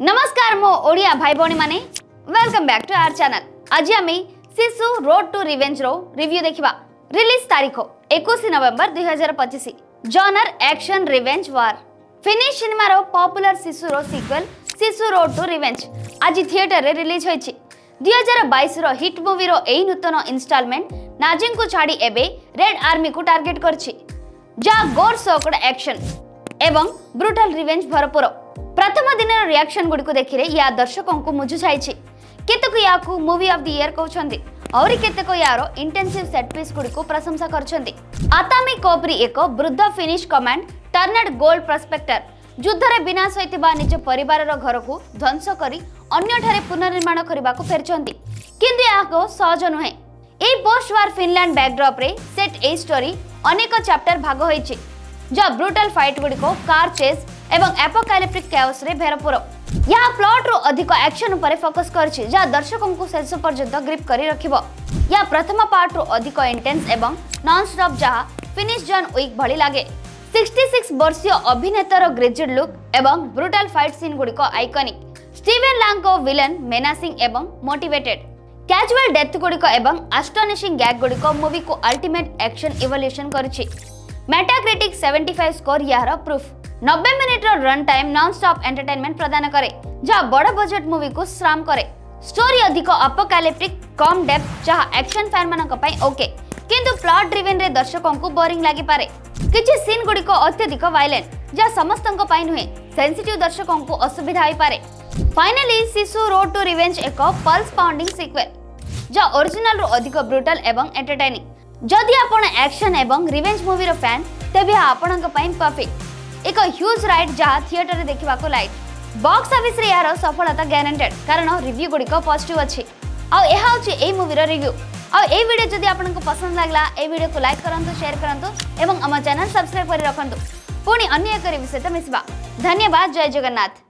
नमस्कार मो ओडिया भाई भौणी माने welcome back to our channel. आज आम शिशु रोड टू रिवेंज रो रिव्यू देखिबा। रिलीज तारीख 21 November 2025। Genre action revenge war. फिनिश सिनेमा रो पॉपुलर शिशु रो sequel Shishu road to revenge आज थिएटर रे रिलीज होईछि। 2022 रो हिट मूवी रो एई नूतन इंस्टॉलमेंट नाजिंग को छाड़ी एबे रेड आर्मी को टार्गेट करछि, जा गोर सोकड एक्शन एवं ब्रूटल रिवेंज भरपूर। प्रथम दिन रिएक्शन गुडी को देखिरे या दर्शकों को मुझु छाइछि। केतक याकू मूवी ऑफ द ईयर कहउछन्ती और केतक यारो इंटेंसिव सेट पीस गुडी को प्रशंसा करछन्ती। आतामी कोपरी एक वृद्ध finish command turned gold prospector युद्धरे विनाश होइतिबा निज परिवार रो घर को ध्वंस करी अन्य ठारे पुनर्निर्माण करबा को फेरछन्ती, किंतु याको सहज नुहे। ए पोस्ट वार फिनलैंड बैकड्रॉप रे सेट ए स्टोरी अनेक चैप्टर भाग होइछि, जो ब्रूटल फाइट गुडी को कार चेस एवं एपोकैलिप्टिक कैओस रे भरपूर। यह प्लॉट रो अधिक एक्शन ऊपर फोकस करछि, जा दर्शकों को शेष पर्यंत ग्रिप करी रखिबो। या प्रथम पार्ट रो अधिक इंटेंस एवं नॉन स्टॉप जहा फिनिश जॉन विक भली लागे। 66 वर्षीय अभिनेतार ग्रेजेड लुक एवं ब्रूटल फाइट सीन गुडी को आइकॉनिक। स्टीवन लैंग को विलन मेनासिंग एवं मोटिवेटेड। कैजुअल डेथ गुडी को एवं एस्टोनिशिंग गैग गुडी को मूवी को अल्टीमेट एक्शन इवोल्यूशन करछि। मेटाक्रिटिक 75 स्कोर यार proof. 90 minute run time non stop entertainment प्रदान करे, जहाँ बड़ बजेट मूवी को श्राम करे। स्टोरी अधिक अपोकैलिप्टिक कम डेप्थ, जहाँ एक्शन फैन मानक पई ओके, किंतु प्लॉट ड्रिवन रे दर्शकों को बोरिंग लागि पारे। किछि सीन गुडी को अत्यधिक वायलेंट, जहाँ समस्तंक पई नुहे, सेंसिटिव दर्शकों को असुविधा होई पारे। फाइनली शिशु रोड टू रिवेंज एक पल्स पाउंडिंग सीक्वेल, जो ओरिजिनल रो अधिक ब्रूटल एवं एंटरटेनिंग। जदि आपण एक्शन एवं रिवेंज मूवी रो फैन, तेबे आपणक पई परफेक्ट एक ह्यूज राइड, जहाँ थिएटर रे देखिबा को लाइट। बॉक्स ऑफिस रे यार सफलता गारंटेड, कारण रिव्यू गुडी को पॉजिटिव अछि। आ एहा होछि एई मूवी रो रिव्यू। आ एई वीडियो जदि आपनको पसंद लागला, एई वीडियो को लाइक करंतु, शेयर करंतु एवं हम चैनल सब्सक्राइब करि रखंतु। पुणी अन्य एक रिव्यू सहित मिसबा। धन्यवाद। जय जगन्नाथ।